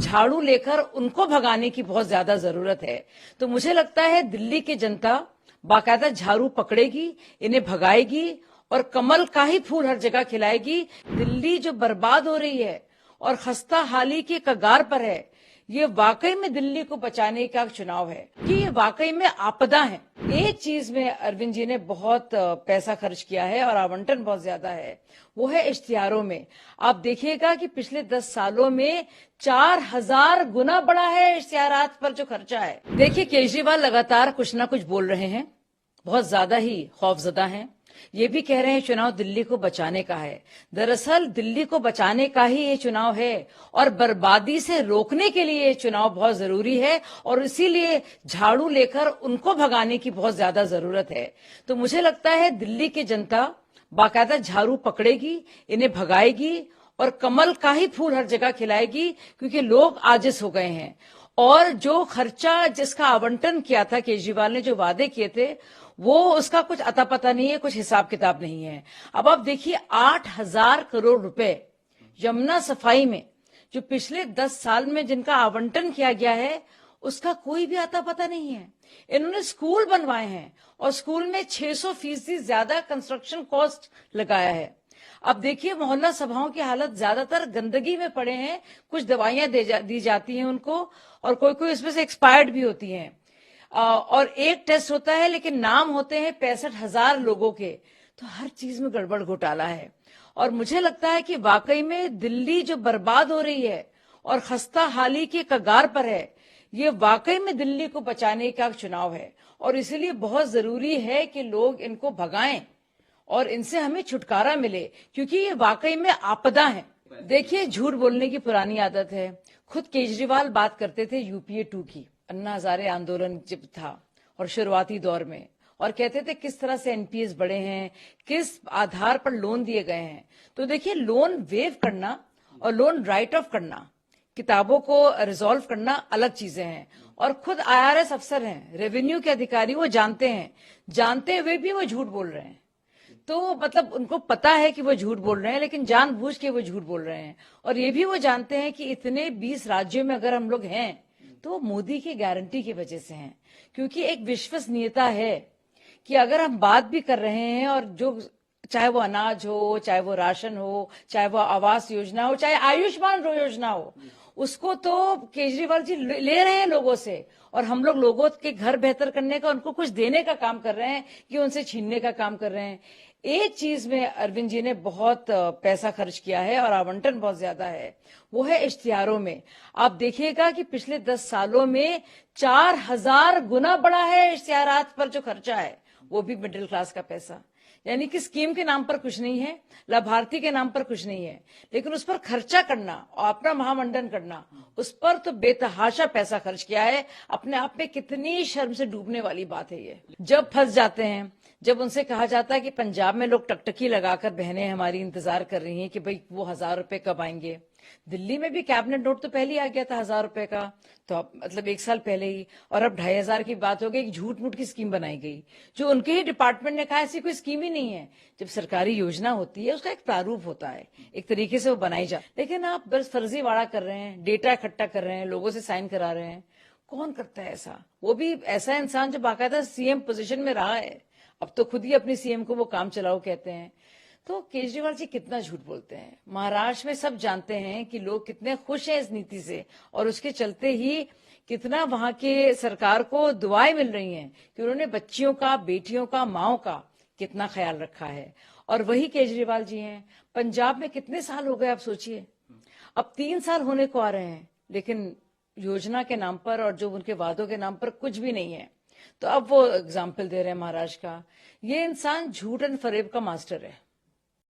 झाड़ू लेकर उनको भगाने की बहुत ज्यादा जरूरत है। तो मुझे लगता है दिल्ली की जनता बाकायदा झाड़ू पकड़ेगी, इन्हें भगाएगी और कमल का ही फूल हर जगह खिलाएगी। दिल्ली जो बर्बाद हो रही है और खस्ता हाली के कगार पर है, ये वाकई में दिल्ली को बचाने का चुनाव है कि ये वाकई में आपदा है। एक चीज में अरविंद जी ने बहुत पैसा खर्च किया है और आवंटन बहुत ज्यादा है, वो है इश्तिहारों में। आप देखिएगा कि पिछले 10 सालों में 4000 गुना बढ़ा है इश्तिहारात पर जो खर्चा है। देखिए, केजरीवाल लगातार कुछ ना कुछ बोल रहे हैं, बहुत ज्यादा ही खौफजदा हैं। ये भी कह रहे हैं चुनाव दिल्ली को बचाने का है। दरअसल दिल्ली को बचाने का ही ये चुनाव है और बर्बादी से रोकने के लिए ये चुनाव बहुत जरूरी है और इसीलिए झाड़ू लेकर उनको भगाने की बहुत ज्यादा जरूरत है। तो मुझे लगता है दिल्ली की जनता बाकायदा झाड़ू पकड़ेगी, इन्हें भगाएगी और कमल का ही फूल हर जगह खिलाएगी, क्योंकि लोग आजिज हो गए हैं। और जो खर्चा जिसका आवंटन किया था केजरीवाल ने, जो वादे किए थे, वो उसका कुछ अता पता नहीं है, कुछ हिसाब किताब नहीं है। अब आप देखिए 8000 करोड़ रुपए यमुना सफाई में जो पिछले 10 साल में जिनका आवंटन किया गया है, उसका कोई भी अता पता नहीं है। इन्होंने स्कूल बनवाए हैं और स्कूल में 600% ज्यादा कंस्ट्रक्शन कॉस्ट लगाया है। अब देखिए मोहल्ला सभाओं की हालत ज्यादातर गंदगी में पड़े हैं, कुछ दवाइयां दी जाती हैं उनको और कोई कोई इसमें से एक्सपायर्ड भी होती हैं। और एक टेस्ट होता है लेकिन नाम होते हैं 65,000 लोगों के। तो हर चीज में गड़बड़ घोटाला है और मुझे लगता है कि वाकई में दिल्ली जो बर्बाद हो रही है और खस्ता हाली के कगार पर है, ये वाकई में दिल्ली को बचाने का चुनाव है और इसलिए बहुत जरूरी है कि लोग इनको भगाएं और इनसे हमें छुटकारा मिले, क्योंकि ये वाकई में आपदा है। देखिए, झूठ बोलने की पुरानी आदत है। खुद केजरीवाल बात करते थे यूपीए 2 की, अन्ना हजारे आंदोलन जब था और शुरुआती दौर में, और कहते थे किस तरह से एनपीएस बढ़े हैं, किस आधार पर लोन दिए गए हैं। तो देखिए, लोन वेव करना और लोन राइट ऑफ करना, किताबों को रिजॉल्व करना अलग चीजें हैं। और खुद आईआरएस अफसर हैं, रेवेन्यू के अधिकारी, वो जानते हैं, जानते हुए भी वो झूठ बोल रहे हैं। तो मतलब उनको पता है कि वो झूठ बोल रहे हैं, लेकिन जानबूझ के वो झूठ बोल रहे हैं। और ये भी वो जानते हैं कि इतने 20 राज्यों में अगर हम लोग हैं तो मोदी की गारंटी की वजह से हैं, क्योंकि एक विश्वसनीयता है कि अगर हम बात भी कर रहे हैं और जो, चाहे वो अनाज हो, चाहे वो राशन हो, चाहे वो आवास योजना हो, चाहे आयुष्मान योजना हो, उसको तो केजरीवाल जी ले रहे हैं लोगों से। और हम लोग लोगों के घर बेहतर करने का, उनको कुछ देने का काम कर रहे हैं कि उनसे छीनने का काम कर रहे हैं। एक चीज में अरविंद जी ने बहुत पैसा खर्च किया है और आवंटन बहुत ज्यादा है, वो है इश्तिहारों में। आप देखिएगा कि पिछले 10 सालों में 4000 गुना बढ़ा है इश्तिहारात पर जो खर्चा है, वो भी मिडिल क्लास का पैसा। यानी कि स्कीम के नाम पर कुछ नहीं है, लाभार्थी के नाम पर कुछ नहीं है, लेकिन उस पर खर्चा करना और अपना महामंडन करना, उस पर तो बेतहाशा पैसा खर्च किया है। अपने आप में कितनी शर्म से डूबने वाली बात है ये। जब फंस जाते हैं, जब उनसे कहा जाता है कि पंजाब में लोग टकटकी लगाकर बहनें हमारी इंतजार कर रही हैं कि भाई वो 1000 रुपए कब आएंगे। दिल्ली में भी कैबिनेट नोट तो पहले ही आ गया था 1000 रुपए का, तो अब मतलब 1 साल पहले ही, और अब 2500 की बात हो गई, झूठ मूठ की स्कीम बनाई गई जो उनके ही डिपार्टमेंट ने कहा ऐसी कोई स्कीम ही नहीं है। जब सरकारी योजना होती है उसका एक प्रारूप होता है, एक तरीके से वो बनाई जाए, लेकिन आप बस फर्जीवाड़ा कर रहे हैं, डेटा इकट्ठा कर रहे हैं, लोगों से साइन करा रहे हैं। कौन करता है ऐसा? वो भी ऐसा इंसान जो बाकायदा सीएम पोजीशन में रहा है, अब तो खुद ही अपनी सीएम को वो काम चलाओ कहते हैं। तो केजरीवाल जी कितना झूठ बोलते हैं। महाराष्ट्र में सब जानते हैं कि लोग कितने खुश हैं इस नीति से, और उसके चलते ही कितना वहां के सरकार को दुआएं मिल रही हैं कि उन्होंने बच्चियों का, बेटियों का, माओ का कितना ख्याल रखा है। और वही केजरीवाल जी हैं। पंजाब में कितने साल हो गए आप सोचिए, अब 3 साल होने को आ रहे हैं, लेकिन योजना के नाम पर और जो उनके वादों के नाम पर कुछ भी नहीं है। तो अब वो एग्जाम्पल दे रहे हैं महाराष्ट्र का। ये इंसान झूठ एंड फरेब का मास्टर है।